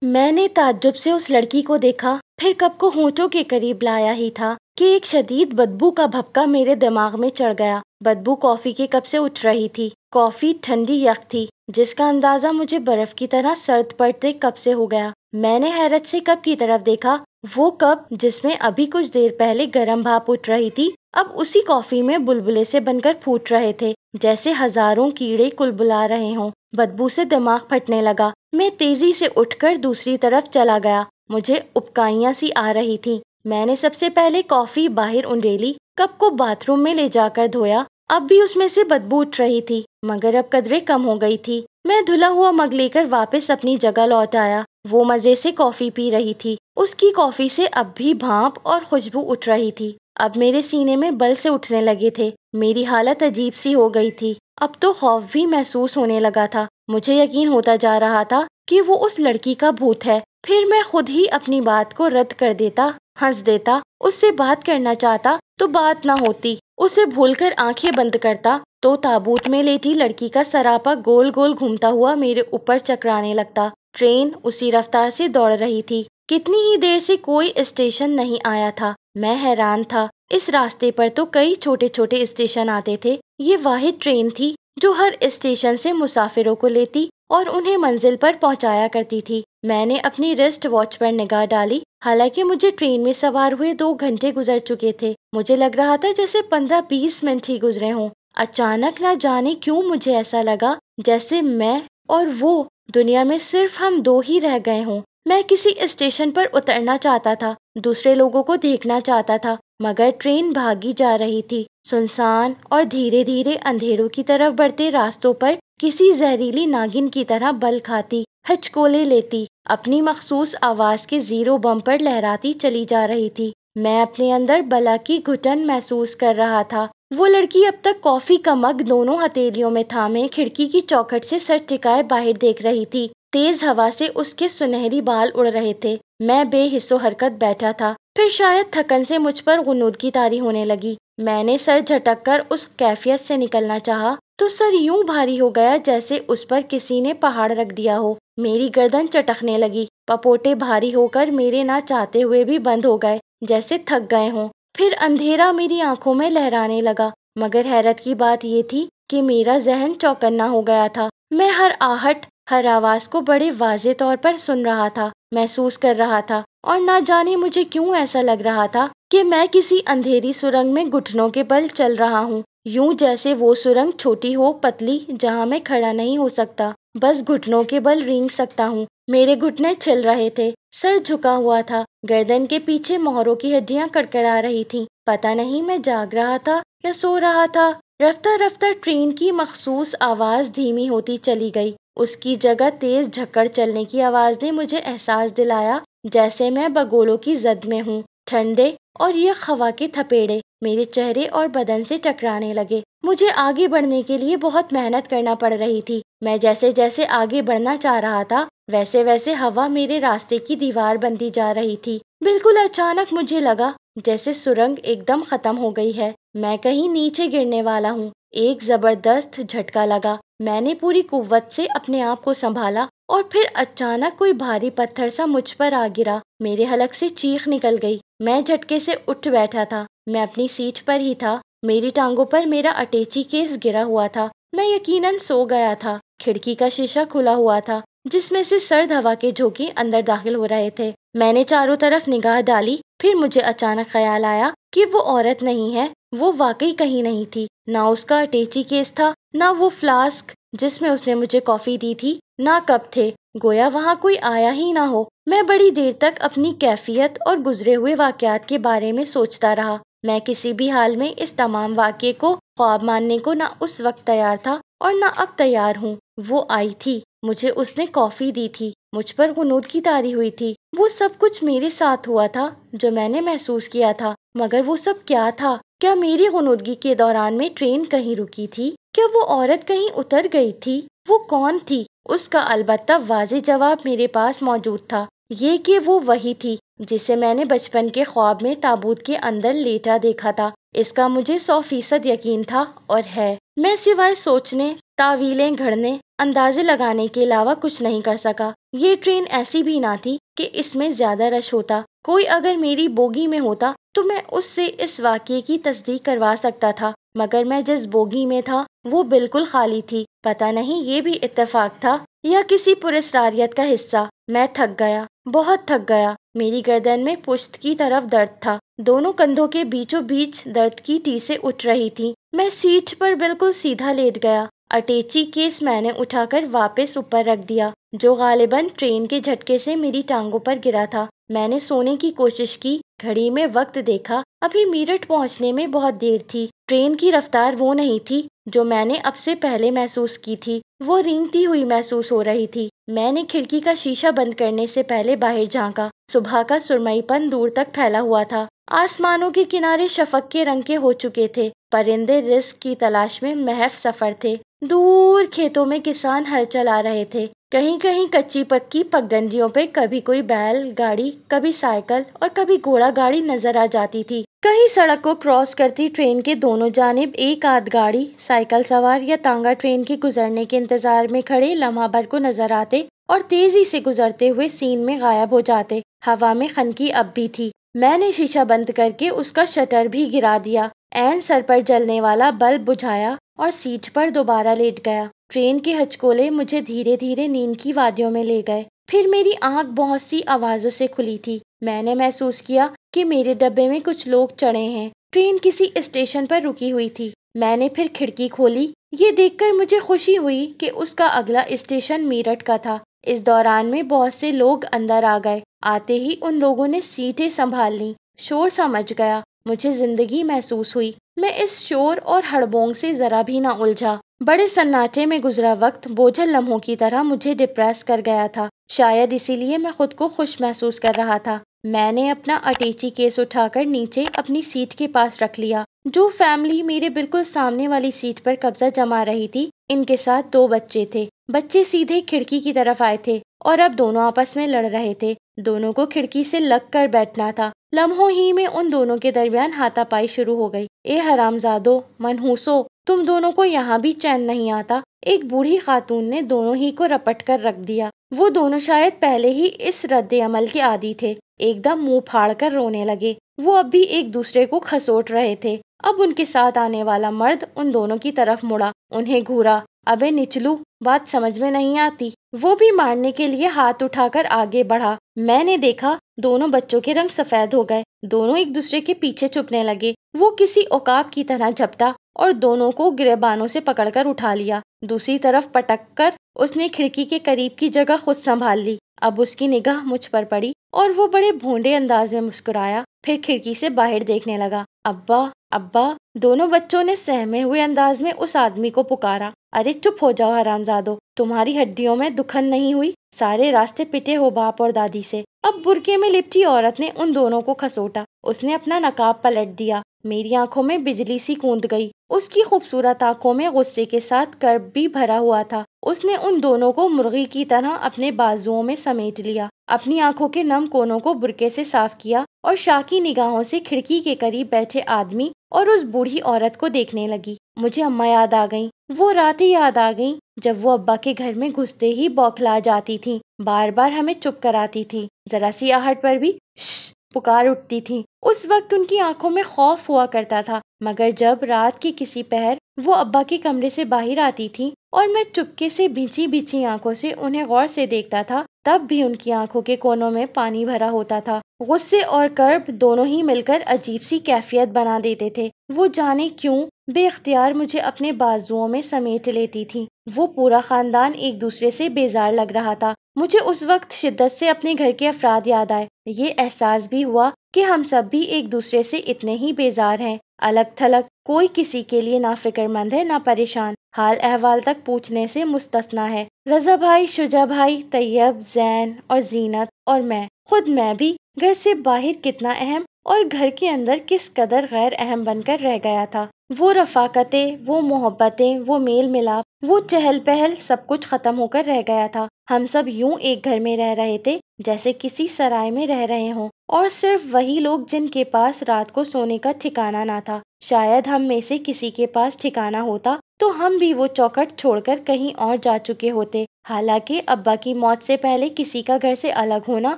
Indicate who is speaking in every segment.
Speaker 1: میں نے تعجب سے اس لڑکی کو دیکھا، پھر کپ کو ہونٹوں کے قریب لایا ہی تھا کہ ایک شدید بدبو کا بھپکا میرے دماغ میں چڑھ گیا۔ بدبو کافی کے کپ سے اٹھ رہی تھی۔ کافی ٹھنڈی یک تھی، جس کا اندازہ مجھے برف کی طرح سرد پڑتے کپ سے ہو گیا۔ میں نے حیرت سے کپ کی طرف دیکھا۔ وہ کپ جس میں ابھی کچھ دیر پہلے گرم بھاپ اٹھ رہی تھی، اب اسی کافی میں بلبلے سے بن کر پھوٹ رہے تھے، جیسے ہزاروں کیڑے کلبلا رہے ہوں۔ بدبو سے دماغ پھٹنے لگا۔ میں تیزی سے اٹھ کر دوسری طرف چلا گیا۔ مجھے ابکائیاں سی آ رہی تھیں۔ میں نے سب سے پہلے کافی باہر انڈیلی، کپ کو باتھ روم میں لے جا کر دھویا۔ اب بھی اس میں سے بدبو اٹھ رہی تھی، مگر اب قدرے کم ہو گئی تھی۔ میں دھلا ہوا مگ لے کر واپس اپنی جگہ لوٹ آیا۔ وہ مزے سے کافی پی رہی تھی۔ اس کی کافی سے اب بھی بھاپ اور خوشبو اٹھ رہی تھی۔ اب میرے سینے میں بل سے اٹھنے لگے تھے۔ میری حالت عجیب سی ہو گئی تھی۔ اب تو خوف بھی محسوس ہونے لگا تھا۔ مجھے یقین ہوتا جا رہا تھا کہ وہ اس لڑکی کا بھوت ہے۔ پھر میں خود ہی اپنی بات کو رد کر دیتا، ہنس دیتا، اس سے بات کرنا چاہتا تو بات نہ ہوتی، اسے بھول کر آنکھیں بند کرتا تو تابوت میں لیٹی لڑکی کا سراپا گول گول گھومتا ہوا میرے اوپر چکرانے لگتا۔ ٹرین اسی رفتار سے دوڑ رہی تھی۔ کتنی ہی دیر سے کوئی اسٹیشن نہیں آیا تھا۔ میں حیران تھا۔ اس راستے پر تو کئی چھوٹے چھوٹے اسٹیشن آتے تھے۔ یہ واحد ٹرین تھی جو ہر اسٹیشن سے مسافروں کو لیتی اور انہیں منزل پر پہنچایا کرتی تھی۔ میں نے اپنی ریسٹ واچ پر نگاہ ڈالی۔ حالانکہ مجھے ٹرین میں سوار ہوئے 2 گھنٹے گزر چکے تھے، مجھے لگ رہا تھا جیسے 15-20 منٹ ہی گزرے ہوں۔ اچانک نہ جانے کیوں مجھے ایسا لگا جیسے میں اور وہ دنیا میں صرف ہم 2 ہی رہ گئے ہوں۔ میں کسی اسٹیشن پر اترنا چاہتا تھا، دوسرے لوگوں کو دیکھنا چاہتا تھا، مگر ٹرین بھاگی جا رہی تھی۔ سنسان اور دھیرے دھیرے اندھیروں کی طرف بڑھتے راستوں پر کسی زہریلی ناگن کی طرح بل کھاتی، ہچکولے لیتی، اپنی مخصوص آواز کے زیرو بم پر لہراتی چلی جا رہی تھی۔ میں اپنے اندر بلا کی گھٹن محسوس کر رہا تھا۔ وہ لڑکی اب تک کافی کا مگ دونوں ہتھیلیوں میں تھامے کھڑکی کی چوکھٹ سے سر ٹکائے باہر دیکھ رہی تھی۔ تیز ہوا سے اس کے سنہری بال اڑ رہے تھے۔ میں بے حس و حرکت بیٹھا تھا۔ پھر شاید تھکن سے مجھ پر غنودگی طاری ہونے لگی۔ میں نے سر جھٹک کر اس کیفیت سے نکلنا چاہا تو سر یوں بھاری ہو گیا جیسے اس پر کسی نے پہاڑ رکھ دیا ہو۔ میری گردن چٹکنے لگی۔ پپوٹے بھاری ہو کر میرے نہ چاہتے ہوئے بھی بند ہو گئے، جیسے تھک گئے ہوں۔ پھر اندھیرا میری آنکھوں میں لہرانے لگا، مگر حیرت کی بات یہ تھی کہ میرا ذہن چوکنا ہو گیا تھا۔ میں ہر آہٹ، ہر آواز کو بڑے واضح طور پر سن رہا تھا، محسوس کر رہا تھا، اور نہ جانے مجھے کیوں ایسا لگ رہا تھا کہ میں کسی اندھیری سرنگ میں گھٹنوں کے بل چل رہا ہوں، یوں جیسے وہ سرنگ چھوٹی ہو، پتلی، جہاں میں کھڑا نہیں ہو سکتا، بس گھٹنوں کے بل رینگ سکتا ہوں۔ میرے گھٹنے چھل رہے تھے، سر جھکا ہوا تھا، گردن کے پیچھے موہروں کی ہڈیاں کڑکڑا رہی تھیں۔ پتہ نہیں میں جاگ رہا تھا یا سو رہا تھا۔ رفتہ رفتہ ٹرین کی مخصوص آواز دھیمی ہوتی چلی گئی۔ اس کی جگہ تیز جھکڑ چلنے کی آواز نے مجھے احساس دلایا جیسے میں بگولوں کی زد میں ہوں۔ ٹھنڈے اور یہ ہوا کے تھپیڑے میرے چہرے اور بدن سے ٹکرانے لگے۔ مجھے آگے بڑھنے کے لیے بہت محنت کرنا پڑ رہی تھی۔ میں جیسے جیسے آگے بڑھنا چاہ رہا تھا، ویسے ویسے ہوا میرے راستے کی دیوار بنتی جا رہی تھی۔ بالکل اچانک مجھے لگا جیسے سرنگ ایک دم ختم ہو گئی ہے، میں کہیں نیچے گرنے والا ہوں۔ ایک زبردست جھٹکا لگا۔ میں نے پوری قوت سے اپنے آپ کو سنبھالا اور پھر اچانک کوئی بھاری پتھر سا مجھ پر آ گرا۔ میرے حلق سے چیخ نکل گئی۔ میں جھٹکے سے اٹھ بیٹھا تھا۔ میں اپنی سیٹ پر ہی تھا۔ میری ٹانگوں پر میرا اٹیچی کیس گرا ہوا تھا۔ میں یقیناً سو گیا تھا۔ کھڑکی کا شیشہ کھلا ہوا تھا، جس میں سے سرد ہوا کے جھونکے اندر داخل ہو رہے تھے۔ میں نے چاروں طرف نگاہ ڈالی، پھر مجھے اچانک خیال آیا کہ وہ عورت نہیں ہے، وہ واقعی کہیں نہیں تھی۔ نہ اس کا اٹیچی کیس تھا، نہ وہ فلاسک جس میں اس نے مجھے کافی دی تھی، نہ کپ تھے، گویا وہاں کوئی آیا ہی نہ ہو۔ میں بڑی دیر تک اپنی کیفیت اور گزرے ہوئے واقعات کے بارے میں سوچتا رہا۔ میں کسی بھی حال میں اس تمام واقعے کو خواب ماننے کو نہ اس وقت تیار تھا اور نہ اب تیار ہوں۔ وہ آئی تھی، مجھے اس نے کافی دی تھی، مجھ پر غنودگی طاری ہوئی تھی۔ وہ سب کچھ میرے ساتھ ہوا تھا جو میں نے محسوس کیا تھا، مگر وہ سب کیا تھا؟ کیا میری غنودگی کے دوران میں ٹرین کہیں رکی تھی؟ کیا وہ عورت کہیں اتر گئی تھی؟ وہ کون تھی؟ اس کا البتہ واضح جواب میرے پاس موجود تھا، یہ کہ وہ وہی تھی جسے میں نے بچپن کے خواب میں تابوت کے اندر لیٹا دیکھا تھا۔ اس کا مجھے 100% یقین تھا اور ہے۔ میں سوائے سوچنے، تعویلیں گھڑنے، اندازے لگانے کے علاوہ کچھ نہیں کر سکا۔ یہ ٹرین ایسی بھی نہ تھی کہ اس میں زیادہ رش ہوتا۔ کوئی اگر میری بوگی میں ہوتا تو میں اس سے اس واقعے کی تصدیق کروا سکتا تھا، مگر میں جس بوگی میں تھا وہ بالکل خالی تھی۔ پتہ نہیں یہ بھی اتفاق تھا یا کسی پراسراریت کا حصہ۔ میں تھک گیا، بہت تھک گیا۔ میری گردن میں پشت کی طرف درد تھا، دونوں کندھوں کے بیچوں بیچ درد کی ٹیسیں اٹھ رہی تھیں۔ میں سیٹ پر بالکل سیدھا لیٹ گیا۔ اٹیچی کیس میں نے اٹھا کر واپس اوپر رکھ دیا، جو غالباً ٹرین کے جھٹکے سے میری ٹانگوں پر گرا تھا۔ میں نے سونے کی کوشش کی، گھڑی میں وقت دیکھا، ابھی میرٹھ پہنچنے میں بہت دیر تھی۔ ٹرین کی رفتار وہ نہیں تھی جو میں نے اب سے پہلے محسوس کی تھی، وہ رینگتی ہوئی محسوس ہو رہی تھی۔ میں نے کھڑکی کا شیشہ بند کرنے سے پہلے باہر جھانکا۔ صبح کا سرمئی پن دور تک پھیلا ہوا تھا، آسمانوں کے کنارے شفق کے رنگ کے ہو چکے تھے، پرندے رزق کی تلاش میں محو سفر تھے۔ دور کھیتوں میں کسان ہل چلا رہے تھے، کہیں کہیں کچی پکی پگڈنڈیوں پہ کبھی کوئی بیل گاڑی، کبھی سائیکل اور کبھی گھوڑا گاڑی نظر آ جاتی تھی۔ کہیں سڑک کو کراس کرتی ٹرین کے دونوں جانب ایک آدھ گاڑی، سائیکل سوار یا تانگا ٹرین کے گزرنے کے انتظار میں کھڑے لمحہ بھر کو نظر آتے اور تیزی سے گزرتے ہوئے سین میں غائب ہو جاتے۔ ہوا میں خنکی اب بھی تھی۔ میں نے شیشہ بند کر کے اس کا شٹر بھی گرا دیا، عین سر پر جلنے والا بلب بجھایا اور سیٹ پر دوبارہ لیٹ گیا۔ ٹرین کے ہچکولے مجھے دھیرے دھیرے نیند کی وادیوں میں لے گئے۔ پھر میری آنکھ بہت سی آوازوں سے کھلی تھی۔ میں نے محسوس کیا کہ میرے ڈبے میں کچھ لوگ چڑھے ہیں۔ ٹرین کسی اسٹیشن پر رکی ہوئی تھی۔ میں نے پھر کھڑکی کھولی۔ یہ دیکھ کر مجھے خوشی ہوئی کہ اس کا اگلا اسٹیشن میرٹھ کا تھا۔ اس دوران میں بہت سے لوگ اندر آ گئے۔ آتے ہی ان لوگوں نے سیٹیں سنبھال لیں۔ شور سا مچ گیا، مجھے زندگی محسوس ہوئی۔ میں اس شور اور ہڑبونگ سے ذرا بھی نہ الجھا۔ بڑے سناٹے میں گزرا وقت بوجھل لمحوں کی طرح مجھے ڈپریس کر گیا تھا، شاید اسی لیے میں خود کو خوش محسوس کر رہا تھا۔ میں نے اپنا اٹیچی کیس اٹھا کر نیچے اپنی سیٹ کے پاس رکھ لیا۔ جو فیملی میرے بالکل سامنے والی سیٹ پر قبضہ جما رہی تھی، ان کے ساتھ 2 بچے تھے۔ بچے سیدھے کھڑکی کی طرف آئے تھے اور اب دونوں آپس میں لڑ رہے تھے۔ دونوں کو کھڑکی سے لگ کر بیٹھنا تھا۔ لمحوں ہی میں ان دونوں کے درمیان ہاتھا پائی شروع ہو گئی۔ اے حرامزادو، منحوسو، تم دونوں کو یہاں بھی چین نہیں آتا؟ ایک بوڑھی خاتون نے دونوں ہی کو رپٹ کر رکھ دیا۔ وہ دونوں شاید پہلے ہی اس رد عمل کے عادی تھے۔ ایک دم منہ پھاڑ کر رونے لگے۔ وہ اب بھی ایک دوسرے کو کھسوٹ رہے تھے۔ اب ان کے ساتھ آنے والا مرد ان دونوں کی طرف مڑا، انہیں گھورا۔ ابے نچلو، بات سمجھ میں نہیں آتی۔ وہ بھی مارنے کے لیے ہاتھ اٹھا کر آگے بڑھا۔ میں نے دیکھا دونوں بچوں کے رنگ سفید ہو گئے، دونوں ایک دوسرے کے پیچھے چھپنے لگے۔ وہ کسی عقاب کی طرح جھپٹا اور دونوں کو گریبانوں سے پکڑ کر اٹھا لیا۔ دوسری طرف پٹک کر اس نے کھڑکی کے قریب کی جگہ خود سنبھال لی۔ اب اس کی نگاہ مجھ پر پڑی اور وہ بڑے بھونڈے انداز میں مسکرایا، پھر کھڑکی سے باہر دیکھنے لگا۔ ابا، ابا، دونوں بچوں نے سہمے ہوئے انداز میں اس آدمی کو پکارا۔ ارے چپ ہو جاؤ حرامزادو، تمہاری ہڈیوں میں دکھن نہیں ہوئی؟ سارے راستے پٹے ہو باپ اور دادی سے۔ اب برقعے میں لپٹی عورت نے ان دونوں کو کھسوٹا۔ اس نے اپنا نقاب پلٹ دیا۔ میری آنکھوں میں بجلی سی کوند گئی۔ اس کی خوبصورت آنکھوں میں غصے کے ساتھ کرب بھی بھرا ہوا تھا۔ اس نے ان دونوں کو مرغی کی طرح اپنے بازوؤں میں سمیٹ لیا، اپنی آنکھوں کے نم کونوں کو برقعے سے صاف کیا اور شاکی نگاہوں سے کھڑکی کے قریب بیٹھے آدمی اور اس بوڑھی عورت کو دیکھنے لگی۔ مجھے اماں یاد آ گئیں، وہ راتیں یاد آ گئیں جب وہ ابا کے گھر میں گھستے ہی بوکھلا جاتی تھیں، بار بار ہمیں چپ کراتی تھی، ذرا سی آہٹ پر بھی شش پکار اٹھتی تھیں۔ اس وقت ان کی آنکھوں میں خوف ہوا کرتا تھا، مگر جب رات کی کسی پہر وہ ابا کے کمرے سے باہر آتی تھی اور میں چپکے سے بھیچی بھیچی آنکھوں سے انہیں غور سے دیکھتا تھا، تب بھی ان کی آنکھوں کے کونوں میں پانی بھرا ہوتا تھا۔ غصے اور کرب دونوں ہی مل کر عجیب سی کیفیت بنا دیتے تھے۔ وہ جانے کیوں بے اختیار مجھے اپنے بازوؤں میں سمیٹ لیتی تھی۔ وہ پورا خاندان ایک دوسرے سے بیزار لگ رہا تھا۔ مجھے اس وقت شدت سے اپنے گھر کے افراد یاد آئے۔ یہ احساس بھی ہوا کہ ہم سب بھی ایک دوسرے سے اتنے ہی بیزار ہیں، الگ تھلگ، کوئی کسی کے لیے نہ فکر مند ہے نہ پریشان، حال احوال تک پوچھنے سے مستثنیٰ ہے۔ رضا بھائی، شجاع بھائی، طیب، زین اور زینت اور میں، خود میں بھی گھر سے باہر کتنا اہم اور گھر کے اندر کس قدر غیر اہم بن کر رہ گیا تھا۔ وہ رفاقتیں، وہ محبتیں، وہ میل ملاپ، وہ چہل پہل، سب کچھ ختم ہو کر رہ گیا تھا۔ ہم سب یوں ایک گھر میں رہ رہے تھے جیسے کسی سرائے میں رہ رہے ہوں، اور صرف وہی لوگ جن کے پاس رات کو سونے کا ٹھکانہ نہ تھا۔ شاید ہم میں سے کسی کے پاس ٹھکانہ ہوتا تو ہم بھی وہ چوکٹ چھوڑ کر کہیں اور جا چکے ہوتے۔ حالانکہ ابا کی موت سے پہلے کسی کا گھر سے الگ ہونا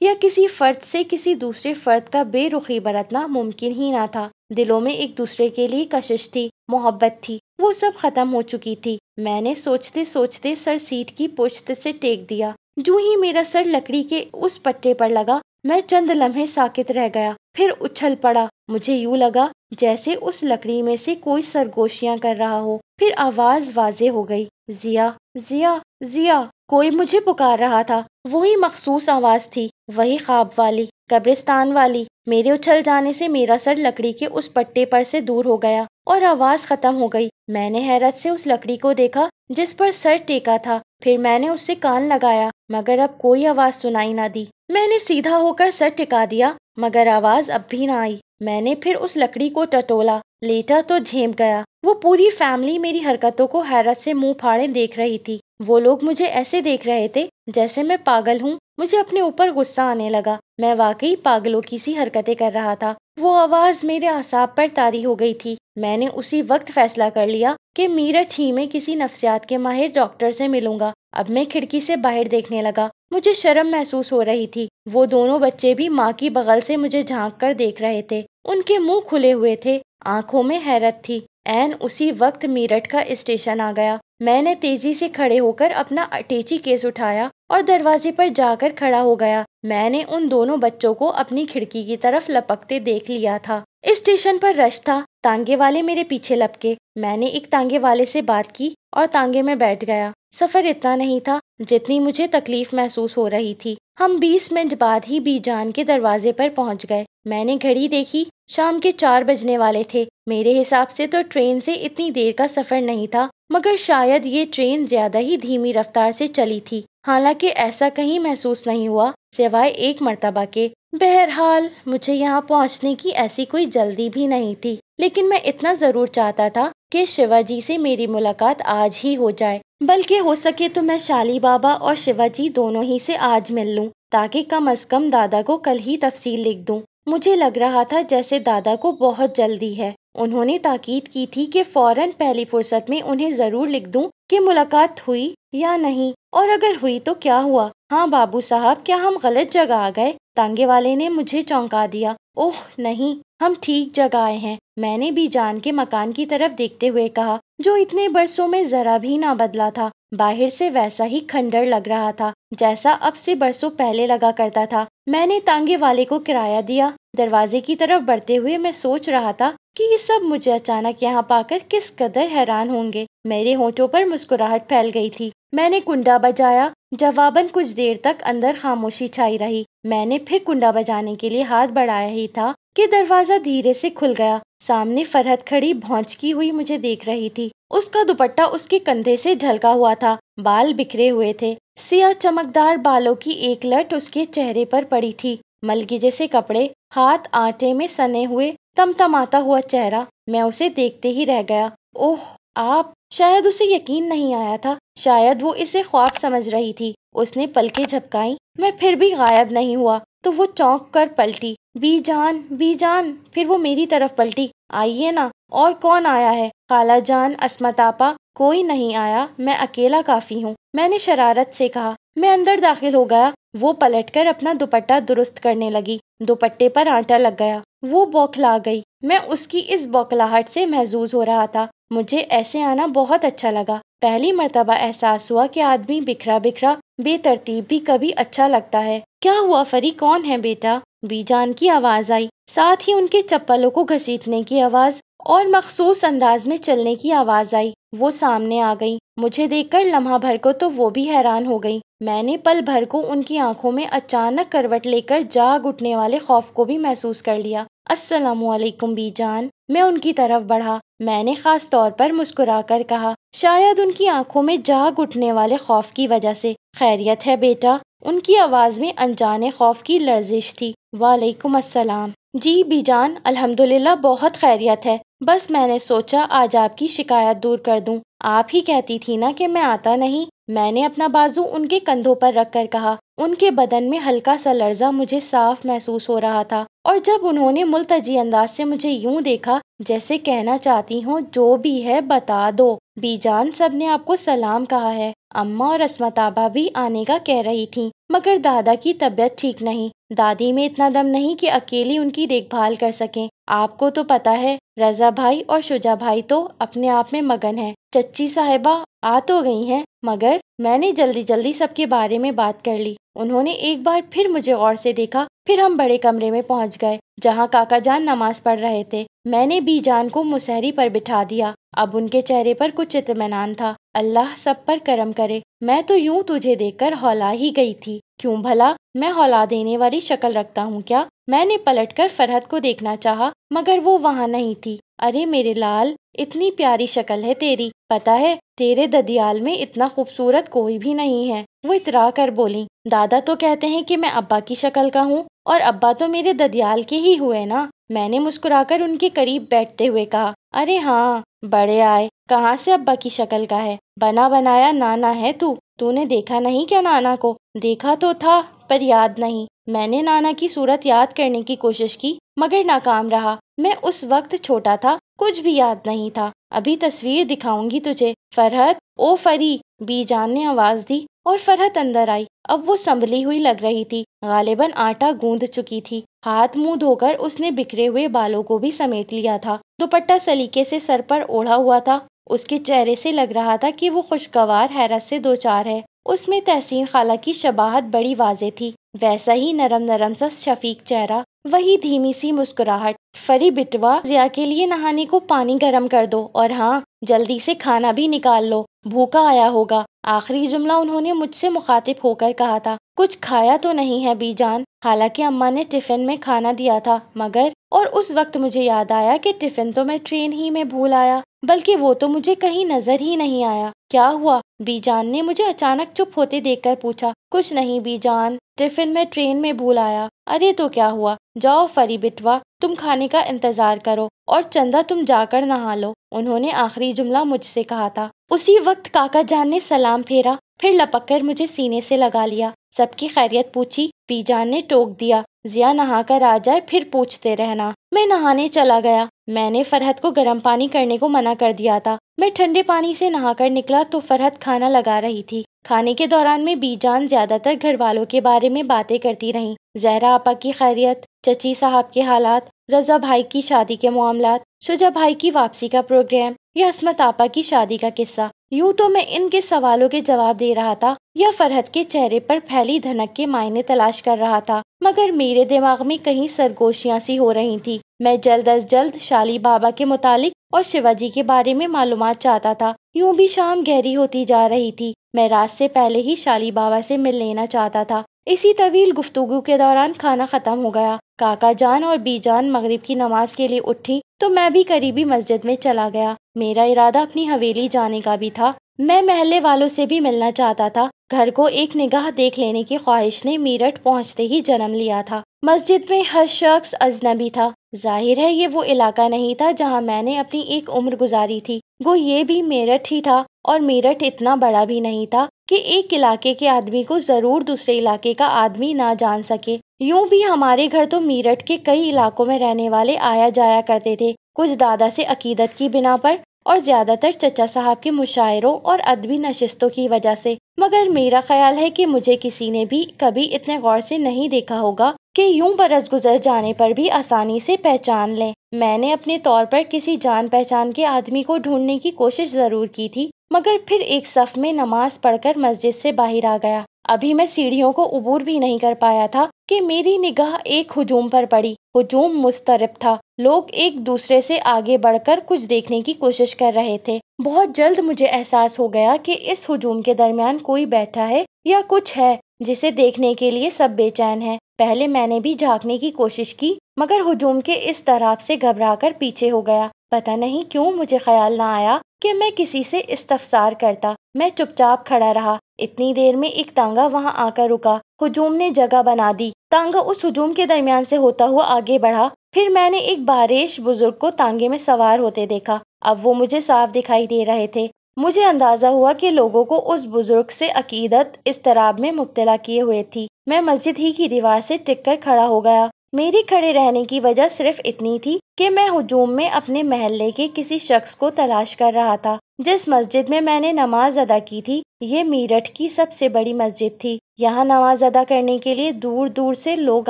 Speaker 1: یا کسی فرد سے کسی دوسرے فرد کا بے رخی برتنا ممکن ہی نہ تھا۔ دلوں میں ایک دوسرے کے لیے کشش تھی، محبت تھی، وہ سب ختم ہو چکی تھی۔ میں نے سوچتے سوچتے سر سیٹ کی پشت سے ٹیک دیا۔ جو ہی میرا سر لکڑی کے اس پٹے پر لگا، میں چند لمحے ساکت رہ گیا، پھر اچھل پڑا۔ مجھے یوں لگا جیسے اس لکڑی میں سے کوئی سرگوشیاں کر رہا ہو۔ پھر آواز واضح ہو گئی، ضیا، ضیا، ضیا۔ کوئی مجھے پکار رہا تھا۔ وہی مخصوص آواز تھی، وہی خواب والی، قبرستان والی۔ میرے اچھل جانے سے میرا سر لکڑی کے اس پٹے پر سے دور ہو گیا اور آواز ختم ہو گئی۔ میں نے حیرت سے اس لکڑی کو دیکھا جس پر سر ٹیکا تھا، پھر میں نے اس سے کان لگایا، مگر اب کوئی آواز سنائی نہ دی۔ میں نے سیدھا ہو کر سر ٹکا دیا، مگر آواز اب بھی نہ آئی۔ میں نے پھر اس لکڑی کو ٹٹولا، لیٹا تو جھینپ گیا۔ وہ پوری فیملی میری حرکتوں کو حیرت سے منہ پھاڑے دیکھ رہی تھی۔ وہ لوگ مجھے ایسے دیکھ رہے تھے جیسے میں پاگل ہوں۔ مجھے اپنے اوپر غصہ آنے لگا، میں واقعی پاگلوں کی سی حرکتیں کر رہا تھا۔ وہ آواز میرے اعصاب پر طاری ہو گئی تھی۔ میں نے اسی وقت فیصلہ کر لیا کہ میرٹھ ہی میں کسی نفسیات کے ماہر ڈاکٹر سے ملوں گا۔ اب میں کھڑکی سے باہر دیکھنے لگا۔ مجھے شرم محسوس ہو رہی تھی۔ وہ دونوں بچے بھی ماں کی بغل سے مجھے جھانک کر دیکھ رہے تھے۔ ان کے منہ کھلے ہوئے تھے، آنکھوں میں حیرت تھی۔ عین اسی وقت میرٹھ کا اسٹیشن آ گیا۔ میں نے تیزی سے کھڑے ہو کر اپنا اٹیچی کیس اٹھایا اور دروازے پر جا کر کھڑا ہو گیا۔ میں نے ان دونوں بچوں کو اپنی کھڑکی کی طرف لپکتے دیکھ لیا تھا۔ اسٹیشن پر رش تھا، تانگے والے میرے پیچھے لپکے۔ میں نے ایک تانگے والے سے بات کی اور تانگے میں بیٹھ گیا۔ سفر اتنا نہیں تھا جتنی مجھے تکلیف محسوس ہو رہی تھی۔ ہم 20 منٹ بعد ہی بی جان کے دروازے پر پہنچ گئے۔ میں نے گھڑی دیکھی، شام کے 4 بجنے والے تھے۔ میرے حساب سے تو ٹرین سے اتنی دیر کا سفر نہیں تھا، مگر شاید یہ ٹرین زیادہ ہی دھیمی رفتار سے چلی تھی۔ حالانکہ ایسا کہیں محسوس نہیں ہوا سوائے ایک مرتبہ کے۔ بہرحال مجھے یہاں پہنچنے کی ایسی کوئی جلدی بھی نہیں تھی، لیکن میں اتنا ضرور چاہتا تھا کہ شیوا جی سے میری ملاقات آج ہی ہو جائے، بلکہ ہو سکے تو میں شالی بابا اور شیوا جی دونوں ہی سے آج مل لوں، تاکہ کم از کم دادا کو کل ہی تفصیل لکھ دوں۔ مجھے لگ رہا تھا جیسے دادا کو بہت جلدی ہے۔ انہوں نے تاکید کی تھی کہ فوراً پہلی فرصت میں انہیں ضرور لکھ دوں کہ ملاقات ہوئی یا نہیں، اور اگر ہوئی تو کیا ہوا۔ ہاں بابو صاحب، کیا ہم غلط جگہ آ گئے؟ تانگے والے نے مجھے چونکا دیا۔ اوہ نہیں، ہم ٹھیک جگہ آئے ہیں، میں نے بھی جان کے مکان کی طرف دیکھتے ہوئے کہا، جو اتنے برسوں میں ذرا بھی نہ بدلا تھا۔ باہر سے ویسا ہی کھنڈر لگ رہا تھا جیسا اب سے برسوں پہلے لگا کرتا تھا۔ میں نے تانگے والے کو کرایہ دیا۔ دروازے کی طرف بڑھتے ہوئے میں سوچ رہا تھا کہ یہ سب مجھے اچانک یہاں پا کر کس قدر حیران ہوں گے۔ میرے ہونٹوں پر مسکراہٹ پھیل گئی تھی۔ میں نے کنڈا بجایا، جواباً کچھ دیر تک اندر خاموشی چھائی رہی۔ میں نے پھر کنڈا بجانے کے لیے ہاتھ بڑھایا ہی تھا کہ دروازہ دھیرے سے کھل گیا۔ سامنے فرحت کھڑی بھونچکی ہوئی مجھے دیکھ رہی تھی۔ اس کا دوپٹہ اس کے کندھے سے ڈھلکا ہوا تھا، بال بکھرے ہوئے تھے، سیاہ چمکدار بالوں کی ایک لٹ اس کے چہرے پر پڑی تھی، ملکی جیسے کپڑے، ہاتھ آٹے میں سنے ہوئے، تمتماتا ہوا چہرہ۔ میں اسے دیکھتے ہی رہ گیا۔ اوہ آپ! شاید اسے یقین نہیں آیا تھا، شاید وہ اسے خواب سمجھ رہی تھی۔ اس نے پلکیں جھپکائیں، میں پھر بھی غائب نہیں ہوا تو وہ چونک کر پلٹی۔ بی جان، بی جان! پھر وہ میری طرف پلٹی۔ آئیے نا، اور کون آیا ہے؟ خالہ جان، عصمت آپا؟ کوئی نہیں آیا، میں اکیلا کافی ہوں، میں نے شرارت سے کہا۔ میں اندر داخل ہو گیا۔ وہ پلٹ کر اپنا دوپٹہ درست کرنے لگی، دوپٹے پر آٹا لگ گیا۔ وہ بوکھلا گئی۔ میں اس کی اس بوکھلاہٹ سے محظوظ ہو رہا تھا۔ مجھے ایسے آنا بہت اچھا لگا۔ پہلی مرتبہ احساس ہوا کہ آدمی بکھرا بکھرا بے ترتیب بھی کبھی اچھا لگتا ہے۔ کیا ہوا فری، کون ہے بیٹا؟ بی جان کی آواز آئی، ساتھ ہی ان کے چپلوں کو گھسیٹنے کی آواز اور مخصوص انداز میں چلنے کی آواز آئی۔ وہ سامنے آ گئی۔ مجھے دیکھ کر لمحہ بھر کو تو وہ بھی حیران ہو گئی۔ میں نے پل بھر کو ان کی آنکھوں میں اچانک کروٹ لے کر جاگ اٹھنے والے خوف کو بھی محسوس کر لیا۔ السلام علیکم بی جان۔ میں ان کی طرف بڑھا۔ میں نے خاص طور پر مسکرا کر کہا، شاید ان کی آنکھوں میں جاگ اٹھنے والے خوف کی وجہ سے۔ خیریت ہے بیٹا؟ ان کی آواز میں انجانے خوف کی لرزش تھی۔ وعلیکم السلام۔ جی بی جان، الحمدللہ بہت خیریت ہے، بس میں نے سوچا آج آپ کی شکایت دور کر دوں۔ آپ ہی کہتی تھی نا کہ میں آتا نہیں؟ میں نے اپنا بازو ان کے کندھوں پر رکھ کر کہا۔ ان کے بدن میں ہلکا سا لرزہ مجھے صاف محسوس ہو رہا تھا، اور جب انہوں نے ملتجی انداز سے مجھے یوں دیکھا جیسے کہنا چاہتی ہوں جو بھی ہے بتا دو، بی جان سب نے آپ کو سلام کہا ہے، اماں اور عصمت آبا بھی آنے کا کہہ رہی تھیں، مگر دادا کی طبیعت ٹھیک نہیں، دادی میں اتنا دم نہیں کہ اکیلی ان کی دیکھ بھال کر سکیں۔ آپ کو تو پتہ ہے رضا بھائی اور شجا بھائی تو اپنے آپ میں مگن ہیں، چچی صاحبہ آ تو گئی ہیں، مگر میں نے جلدی جلدی سب کے بارے میں بات کر لی۔ انہوں نے ایک بار پھر مجھے غور سے دیکھا، پھر ہم بڑے کمرے میں پہنچ گئے جہاں کاکا جان نماز پڑھ رہے تھے۔ میں نے بی جان کو مسہری پر بٹھا دیا، اب ان کے چہرے پر کچھ اطمینان تھا۔ اللہ سب پر کرم کرے، میں تو یوں تجھے دیکھ کر ہولا ہی گئی تھی۔ کیوں بھلا، میں ہولا دینے والی شکل رکھتا ہوں کیا؟ میں نے پلٹ کر فرحت کو دیکھنا چاہا مگر وہ وہاں نہیں تھی۔ ارے میرے لال، اتنی پیاری شکل ہے تیری، پتہ ہے تیرے ددیال میں اتنا خوبصورت کوئی بھی نہیں ہے۔ وہ اترا کر بولی، دادا تو کہتے ہیں کہ میں ابا کی شکل کا ہوں، اور ابا تو میرے ددیال کے ہی ہوئے نا۔ میں نے مسکرا کر ان کے قریب بیٹھتے ہوئے کہا، ارے ہاں بڑے آئے، کہاں سے ابا کی شکل کا ہے؟ بنا بنایا نانا ہے تو نے دیکھا نہیں کیا نانا کو؟ دیکھا تو تھا پر یاد نہیں۔ میں نے نانا کی صورت یاد کرنے کی کوشش کی مگر ناکام رہا، میں اس وقت چھوٹا تھا، کچھ بھی یاد نہیں تھا۔ ابھی تصویر دکھاؤں گی تجھے۔ فرحت، او فری، بی جان نے آواز دی اور فرحت اندر آئی۔ اب وہ سنبھلی ہوئی لگ رہی تھی، غالباً آٹا گوندھ چکی تھی۔ ہاتھ منہ دھو کر اس نے بکھرے ہوئے بالوں کو بھی سمیٹ لیا تھا، دوپٹہ سلیقے سے سر پر اوڑھا ہوا تھا۔ اس کے چہرے سے لگ رہا تھا کہ وہ خوشگوار حیرت سے دوچار ہے۔ اس میں تحسین خالہ کی شباہت بڑی واضح تھی، ویسا ہی نرم نرم سا شفیق چہرہ، وہی دھیمی سی مسکراہٹ۔ فری بٹوا، ضیا کے لیے نہانے کو پانی گرم کر دو، اور ہاں جلدی سے کھانا بھی نکال لو، بھوکا آیا ہوگا۔ آخری جملہ انہوں نے مجھ سے مخاطب ہو کر کہا تھا۔ کچھ کھایا تو نہیں ہے بی جان؟ حالانکہ اماں نے ٹفن میں کھانا دیا تھا مگر، اور اس وقت مجھے یاد آیا کہ ٹفن تو میں ٹرین ہی میں بھول آیا، بلکہ وہ تو مجھے کہیں نظر ہی نہیں آیا۔ کیا ہوا؟ بی جان نے مجھے اچانک چپ ہوتے دیکھ کر پوچھا۔ کچھ نہیں بی جان، ٹفن میں ٹرین میں بھول آیا۔ ارے تو کیا ہوا؟ جاؤ فری بٹوا، تم کھانے کا انتظار کرو، اور چندہ تم جا کر نہا لو، انہوں نے آخری جملہ مجھ سے کہا تھا۔ اسی وقت کاکا جان نے سلام پھیرا، پھر لپک کر مجھے سینے سے لگا لیا۔ سب کی خیریت پوچھی، بی جان نے ٹوک دیا، ضیا نہا کر آ جائے پھر پوچھتے رہنا۔ میں نہانے چلا گیا۔ میں نے فرحت کو گرم پانی کرنے کو منع کر دیا تھا۔ میں ٹھنڈے پانی سے نہا کر نکلا تو فرحت کھانا لگا رہی تھی۔ کھانے کے دوران میں بی جان زیادہ تر گھر والوں کے بارے میں باتیں کرتی رہیں، زہرا آپا کی خیریت، چچی صاحب کے حالات، رضا بھائی کی شادی کے معاملات، شجا بھائی کی واپسی کا پروگرام، یا عصمت آپا کی شادی کا قصہ۔ یوں تو میں ان کے سوالوں کے جواب دے رہا تھا یا فرحت کے چہرے پر پھیلی دھنک کے معنی تلاش کر رہا تھا، مگر میرے دماغ میں کہیں سرگوشیاں سی ہو رہی تھی۔ میں جلد از جلد شالی بابا کے متعلق اور شیواجی کے بارے میں معلومات چاہتا تھا۔ یوں بھی شام گہری ہوتی جا رہی تھی، میں رات سے پہلے ہی شالی بابا سے مل لینا چاہتا تھا۔ اسی طویل گفتگو کے دوران کھانا ختم ہو گیا۔ کاکا جان اور بی جان مغرب کی نماز کے لیے اٹھی تو میں بھی قریبی مسجد میں چلا گیا۔ میرا ارادہ اپنی حویلی جانے کا بھی تھا، میں محلے والوں سے بھی ملنا چاہتا تھا۔ گھر کو ایک نگاہ دیکھ لینے کی خواہش نے میرٹھ پہنچتے ہی جنم لیا تھا۔ مسجد میں ہر شخص اجنبی تھا، ظاہر ہے یہ وہ علاقہ نہیں تھا جہاں میں نے اپنی ایک عمر گزاری تھی، گو یہ بھی میرٹھ ہی تھا، اور میرٹھ اتنا بڑا بھی نہیں تھا کہ ایک علاقے کے آدمی کو ضرور دوسرے علاقے کا آدمی نہ جان سکے۔ یوں بھی ہمارے گھر تو میرٹھ کے کئی علاقوں میں رہنے والے آیا جایا کرتے تھے، کچھ دادا سے عقیدت کی بنا پر، اور زیادہ تر چچا صاحب کے مشاعروں اور ادبی نشستوں کی وجہ سے، مگر میرا خیال ہے کہ مجھے کسی نے بھی کبھی اتنے غور سے نہیں دیکھا ہوگا کہ یوں برس گزر جانے پر بھی آسانی سے پہچان لیں۔ میں نے اپنے طور پر کسی جان پہچان کے آدمی کو ڈھونڈنے کی کوشش ضرور کی تھی، مگر پھر ایک صف میں نماز پڑھ کر مسجد سے باہر آ گیا۔ ابھی میں سیڑھیوں کو عبور بھی نہیں کر پایا تھا کہ میری نگاہ ایک ہجوم پر پڑی۔ ہجوم مضطرب تھا، لوگ ایک دوسرے سے آگے بڑھ کر کچھ دیکھنے کی کوشش کر رہے تھے۔ بہت جلد مجھے احساس ہو گیا کہ اس ہجوم کے درمیان کوئی بیٹھا ہے یا کچھ ہے جسے دیکھنے کے لیے سب بے چین ہیں۔ پہلے میں نے بھی جھانکنے کی کوشش کی مگر ہجوم کے اس طرف سے گھبرا کر پیچھے ہو گیا۔ پتہ نہیں کیوں مجھے خیال نہ آیا کہ میں کسی سے استفسار کرتا۔ میں چپ چاپ کھڑا رہا۔ اتنی دیر میں ایک تانگا وہاں آ کر رکا، ہجوم نے جگہ بنا دی۔ تانگا اس ہجوم کے درمیان سے ہوتا ہوا آگے بڑھا، پھر میں نے ایک باریش بزرگ کو تانگے میں سوار ہوتے دیکھا۔ اب وہ مجھے صاف دکھائی دے رہے تھے۔ مجھے اندازہ ہوا کہ لوگوں کو اس بزرگ سے عقیدت اضطراب میں مبتلا کیے ہوئے تھی۔ میں مسجد ہی کی دیوار سے ٹک کر کھڑا ہو گیا۔ میری کھڑے رہنے کی وجہ صرف اتنی تھی کہ میں ہجوم میں اپنے محلے کے کسی شخص کو تلاش کر رہا تھا جس مسجد میں میں نے نماز ادا کی تھی یہ میرٹھ کی سب سے بڑی مسجد تھی۔ یہاں نماز ادا کرنے کے لیے دور دور سے لوگ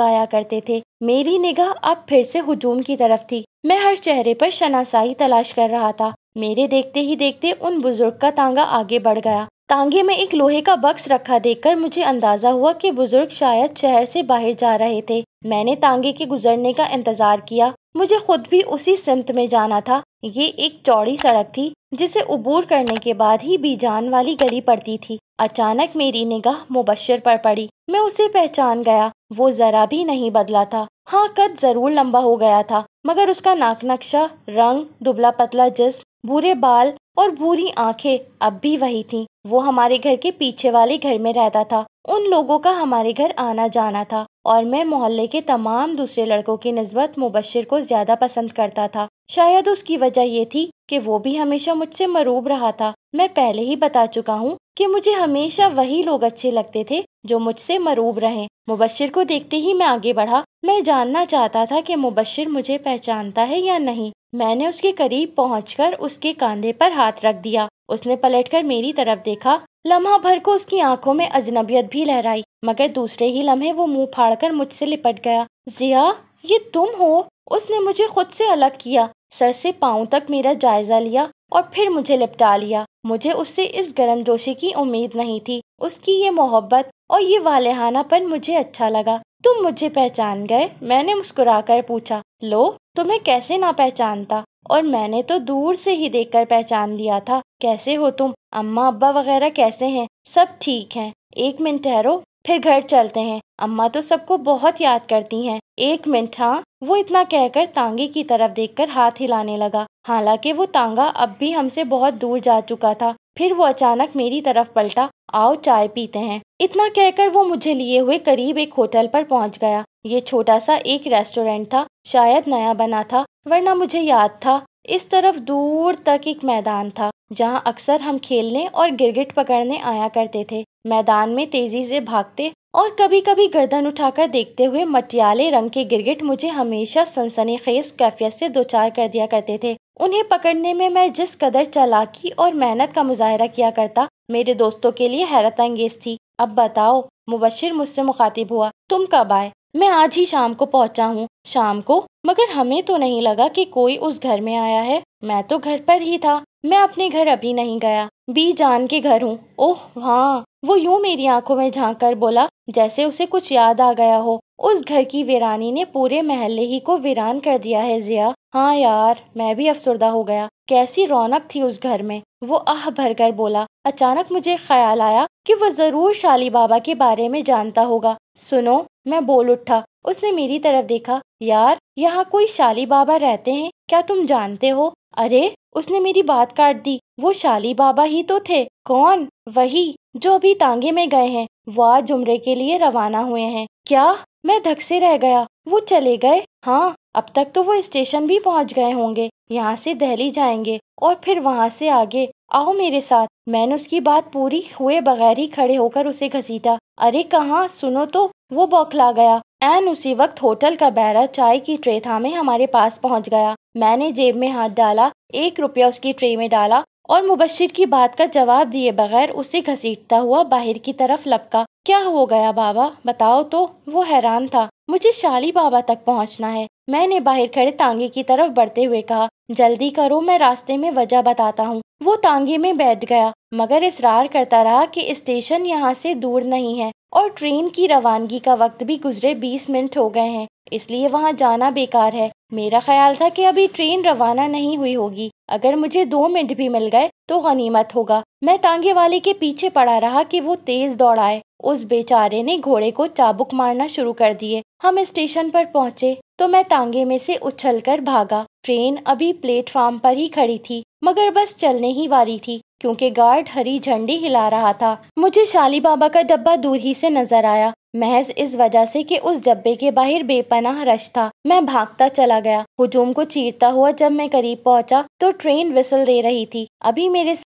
Speaker 1: آیا کرتے تھے۔ میری نگاہ اب پھر سے ہجوم کی طرف تھی۔ میں ہر چہرے پر شناسائی تلاش کر رہا تھا۔ میرے دیکھتے ہی دیکھتے ان بزرگ کا تانگا آگے بڑھ گیا۔ تانگے میں ایک لوہے کا بکس رکھا دیکھ کر مجھے اندازہ ہوا کہ بزرگ شاید شہر سے باہر جا رہے تھے۔ میں نے تانگے کے گزرنے کا انتظار کیا۔ مجھے خود بھی اسی سمت میں جانا تھا۔ یہ ایک چوڑی سڑک تھی جسے عبور کرنے کے بعد ہی بی جان والی گلی پڑتی تھی۔ اچانک میری نگاہ مبشر پر پڑی۔ میں اسے پہچان گیا۔ وہ ذرا بھی نہیں بدلا تھا۔ ہاں، قد ضرور لمبا ہو گیا تھا مگر اس کا ناک نقشہ، رنگ، دبلا پتلا جسم، بھورے بال اور بھوری آنکھیں اب بھی وہی تھیں۔ وہ ہمارے گھر کے پیچھے والے گھر میں رہتا تھا۔ ان لوگوں کا ہمارے گھر آنا جانا تھا اور میں محلے کے تمام دوسرے لڑکوں کی نسبت مبشر کو زیادہ پسند کرتا تھا۔ شاید اس کی وجہ یہ تھی کہ وہ بھی ہمیشہ مجھ سے مروب رہا تھا۔ میں پہلے ہی بتا چکا ہوں کہ مجھے ہمیشہ وہی لوگ اچھے لگتے تھے جو مجھ سے مروب رہیں۔ مبشر کو دیکھتے ہی میں آگے بڑھا۔ میں جاننا چاہتا تھا کہ مبشر مجھے پہچانتا ہے یا نہیں۔ میں نے اس کے قریب پہنچ کر اس کے کاندھے پر ہاتھ رکھ دیا۔ اس نے پلٹ کر میری طرف دیکھا۔ لمحہ بھر کو اس کی آنکھوں میں اجنبیت بھی لہرائی مگر دوسرے ہی لمحے وہ منہ پھاڑ کر مجھ سے لپٹ گیا۔ ضیا، یہ تم ہو؟ اس نے مجھے خود سے الگ کیا، سر سے پاؤں تک میرا جائزہ لیا اور پھر مجھے لپٹا لیا۔ مجھے اس سے اس گرم جوشی کی امید نہیں تھی۔ اس کی یہ محبت اور یہ والہانہ پن مجھے اچھا لگا۔ تم مجھے پہچان گئے؟ میں نے مسکرا کر پوچھا۔ لو، تمہیں کیسے نہ پہچانتا، اور میں نے تو دور سے ہی دیکھ کر پہچان لیا تھا۔ کیسے ہو تم؟ اماں ابا وغیرہ کیسے ہیں؟ سب ٹھیک ہیں۔ ایک منٹ ٹھہرو، پھر گھر چلتے ہیں۔ اماں تو سب کو بہت یاد کرتی ہیں۔ ایک منٹ، ہاں۔ وہ اتنا کہہ کر تانگے کی طرف دیکھ کر ہاتھ ہلانے لگا، حالانکہ وہ تانگا اب بھی ہم سے بہت دور جا چکا تھا۔ پھر وہ اچانک میری طرف پلٹا۔ آؤ چائے پیتے ہیں۔ اتنا کہہ کر وہ مجھے لیے ہوئے قریب ایک ہوٹل پر پہنچ گیا۔ یہ چھوٹا سا ایک ریسٹورینٹ تھا، شاید نیا بنا تھا، ورنہ مجھے یاد تھا اس طرف دور تک ایک میدان تھا جہاں اکثر ہم کھیلنے اور گرگٹ پکڑنے آیا کرتے تھے۔ میدان میں تیزی سے بھاگتے اور کبھی کبھی گردن اٹھا کر دیکھتے ہوئے مٹیالے رنگ کے گرگٹ مجھے ہمیشہ سنسنی خیز کیفیت سے دوچار کر دیا کرتے تھے۔ انہیں پکڑنے میں جس قدر چالاکی اور محنت کا مظاہرہ کیا کرتا، میرے دوستوں کے لیے حیرت انگیز تھی۔ اب بتاؤ، مبشر مجھ سے مخاطب ہوا، تم کب آئے؟ میں آج ہی شام کو پہنچا ہوں۔ شام کو؟ مگر ہمیں تو نہیں لگا کہ کوئی اس گھر میں آیا ہے۔ میں تو گھر پر ہی تھا۔ میں اپنے گھر ابھی نہیں گیا، بی جان کے گھر ہوں۔ اوہ ہاں، وہ یوں میری آنکھوں میں جھانک کر بولا جیسے اسے کچھ یاد آ گیا ہو۔ اس گھر کی ویرانی نے پورے محلے ہی کو ویران کر دیا ہے ضیا۔ ہاں یار، میں بھی افسردہ ہو گیا۔ کیسی رونق تھی اس گھر میں، وہ آہ بھر کر بولا۔ اچانک مجھے خیال آیا کہ وہ ضرور شالی بابا کے بارے میں جانتا ہوگا۔ سنو، میں بول اٹھا۔ اس نے میری طرف دیکھا۔ یار، یہاں کوئی شالی بابا رہتے ہیں، کیا تم جانتے ہو؟ ارے، اس نے میری بات کاٹ دی۔ وہ شالی بابا ہی تو تھے۔ کون؟ وہی جو ابھی تانگے میں گئے ہیں۔ وہ آج جمرے کے لیے روانہ ہوئے ہیں۔ کیا؟ میں دھک سے رہ گیا۔ وہ چلے گئے؟ ہاں، اب تک تو وہ اسٹیشن بھی پہنچ گئے ہوں گے۔ یہاں سے دہلی جائیں گے اور پھر وہاں سے آگے۔ آؤ میرے ساتھ۔ میں نے اس کی بات پوری ہوئے بغیر ہی کھڑے ہو کر اسے گھسیٹا۔ ارے کہاں، سنو تو۔ وہ بوکھلا گیا۔ عین اسی وقت ہوٹل کا بیرا چائے کی ٹرے تھامے ہمارے پاس پہنچ گیا۔ میں نے جیب میں ہاتھ ڈالا، 1 روپیہ اس کی ٹرے میں ڈالا اور مبشر کی بات کا جواب دیے بغیر اسے گھسیٹتا ہوا باہر کی طرف لپکا۔ کیا ہو گیا بابا، بتاؤ تو؟ وہ حیران تھا۔ مجھے شالی بابا تک پہنچنا ہے، میں نے باہر کھڑے تانگے کی طرف بڑھتے ہوئے کہا۔ جلدی کرو، میں راستے میں وجہ بتاتا ہوں۔ وہ تانگے میں بیٹھ گیا مگر اصرار کرتا رہا کہ اسٹیشن یہاں سے دور نہیں ہے اور ٹرین کی روانگی کا وقت بھی گزرے 20 منٹ ہو گئے ہیں، اس لیے وہاں جانا بیکار ہے۔ میرا خیال تھا کہ ابھی ٹرین روانہ نہیں ہوئی ہوگی، اگر مجھے 2 منٹ بھی مل گئے تو غنیمت ہوگا۔ میں تانگے والے کے پیچھے پڑا رہا کہ وہ تیز دوڑائے۔ اس بیچارے نے گھوڑے کو چابک مارنا شروع کر دیے۔ ہم اسٹیشن پر پہنچے تو میں تانگے میں سے اچھل کر بھاگا۔ ٹرین ابھی پلیٹ فارم پر ہی کھڑی تھی مگر بس چلنے ہی والی تھی کیونکہ گارڈ ہری جھنڈی ہلا رہا تھا۔ مجھے شالی بابا کا ڈبہ دور ہی سے نظر آیا، محض اس وجہ سے کہ اس ڈبے کے باہر بے پناہ رش تھا۔ میں بھاگتا چلا گیا۔ ہجوم کو چیرتا ہوا جب میں قریب پہنچا تو ٹرین وسل دے رہی تھی۔ ابھی میرے